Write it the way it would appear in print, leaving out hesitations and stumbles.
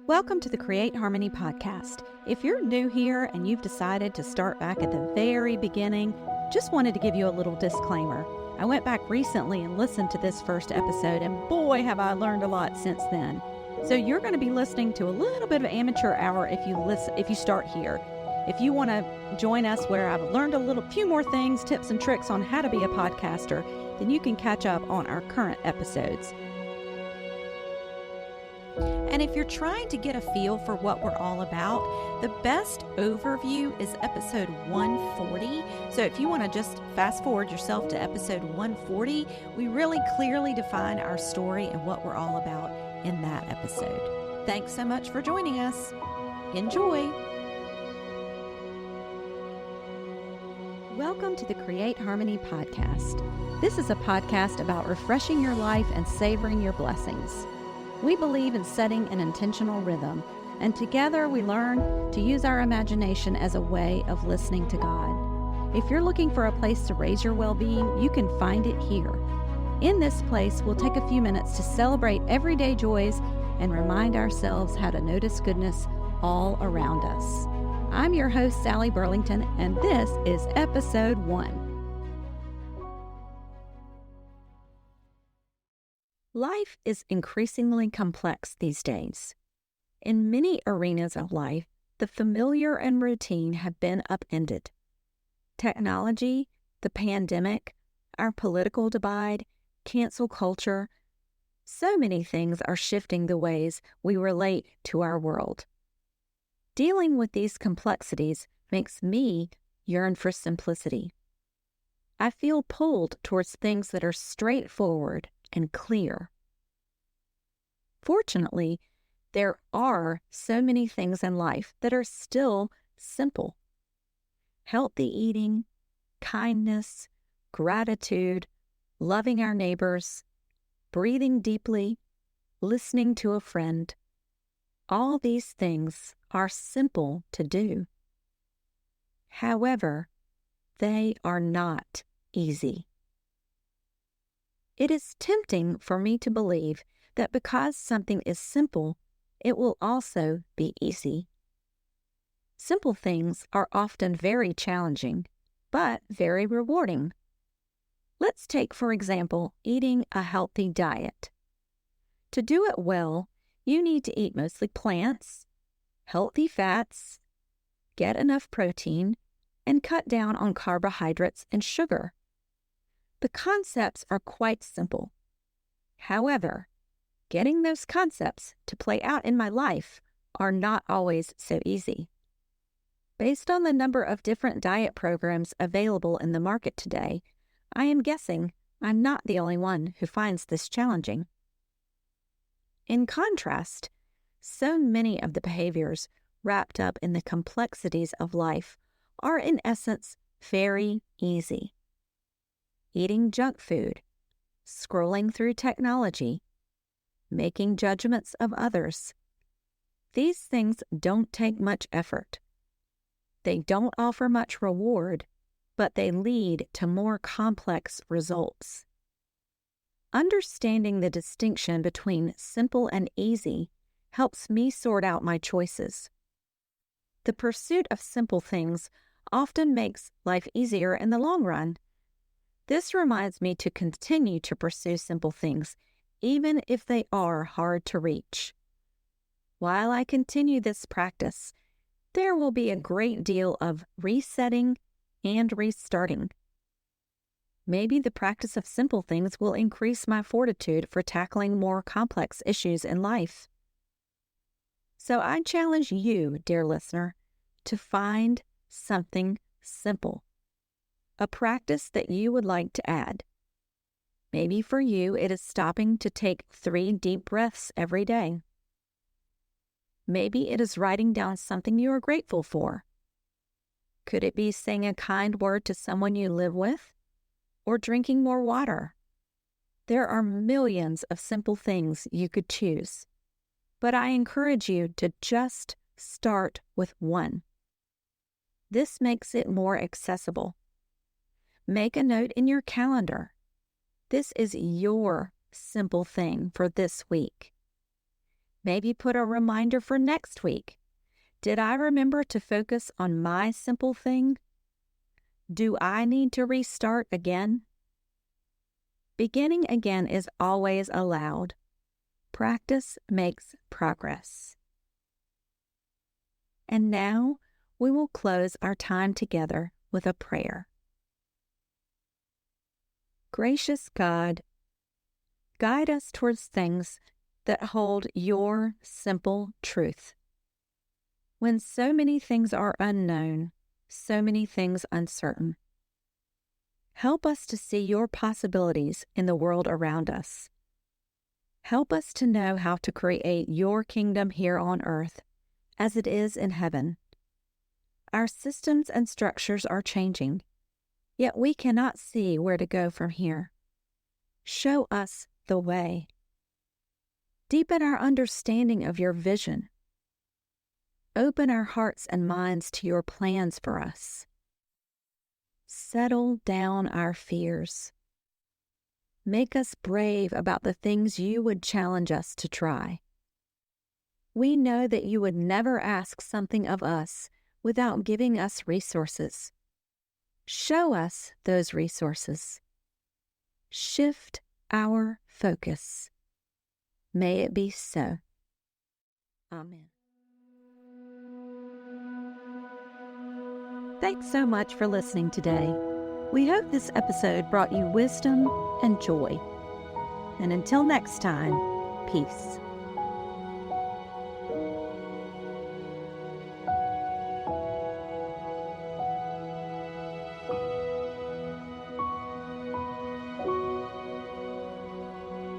Welcome to the Create Harmony podcast. If you're new here and you've decided to start back at the very beginning, just wanted to give you a little disclaimer. I went back recently and listened to this first episode, and boy, have I learned a lot since then. So you're going to be listening to a little bit of amateur hour if you start here. If you want to join us where I've learned few more things, tips and tricks on how to be a podcaster, then you can catch up on our current episodes. And if you're trying to get a feel for what we're all about, the best overview is episode 140. So if you want to just fast forward yourself to episode 140, we really clearly define our story and what we're all about in that episode. Thanks so much for joining us. Enjoy. Welcome to the Create Harmony podcast. This is a podcast about refreshing your life and savoring your blessings. We believe in setting an intentional rhythm, and together we learn to use our imagination as a way of listening to God. If you're looking for a place to raise your well-being, you can find it here. In this place, we'll take a few minutes to celebrate everyday joys and remind ourselves how to notice goodness all around us. I'm your host, Sally Burlington, and this is episode 1. Life is increasingly complex these days. In many arenas of life, the familiar and routine have been upended. Technology, the pandemic, our political divide, cancel culture, so many things are shifting the ways we relate to our world. Dealing with these complexities makes me yearn for simplicity. I feel pulled towards things that are straightforward and clear. Fortunately, there are so many things in life that are still simple. Healthy eating, kindness, gratitude, loving our neighbors, breathing deeply, listening to a friend. All these things are simple to do. However, they are not easy. It is tempting for me to believe that because something is simple, it will also be easy. Simple things are often very challenging, but very rewarding. Let's take, for example, eating a healthy diet. To do it well, you need to eat mostly plants, healthy fats, get enough protein, and cut down on carbohydrates and sugar. The concepts are quite simple. However, getting those concepts to play out in my life are not always so easy. Based on the number of different diet programs available in the market today, I am guessing I'm not the only one who finds this challenging. In contrast, so many of the behaviors wrapped up in the complexities of life are in essence very easy. Eating junk food, scrolling through technology, making judgments of others. These things don't take much effort. They don't offer much reward, but they lead to more complex results. Understanding the distinction between simple and easy helps me sort out my choices. The pursuit of simple things often makes life easier in the long run. This reminds me to continue to pursue simple things, even if they are hard to reach. While I continue this practice, there will be a great deal of resetting and restarting. Maybe the practice of simple things will increase my fortitude for tackling more complex issues in life. So I challenge you, dear listener, to find something simple. A practice that you would like to add. Maybe for you, it is stopping to take 3 deep breaths every day. Maybe it is writing down something you are grateful for. Could it be saying a kind word to someone you live with? Or drinking more water? There are millions of simple things you could choose, but I encourage you to just start with one. This makes it more accessible. Make a note in your calendar. This is your simple thing for this week. Maybe put a reminder for next week. Did I remember to focus on my simple thing? Do I need to restart again? Beginning again is always allowed. Practice makes progress. And now we will close our time together with a prayer. Gracious God, guide us towards things that hold your simple truth. When so many things are unknown, so many things uncertain, help us to see your possibilities in the world around us. Help us to know how to create your kingdom here on earth as it is in heaven. Our systems and structures are changing, yet we cannot see where to go from here. Show us the way. Deepen our understanding of your vision. Open our hearts and minds to your plans for us. Settle down our fears. Make us brave about the things you would challenge us to try. We know that you would never ask something of us without giving us resources. Show us those resources. Shift our focus. May it be so. Amen. Thanks so much for listening today. We hope this episode brought you wisdom and joy. And until next time, peace.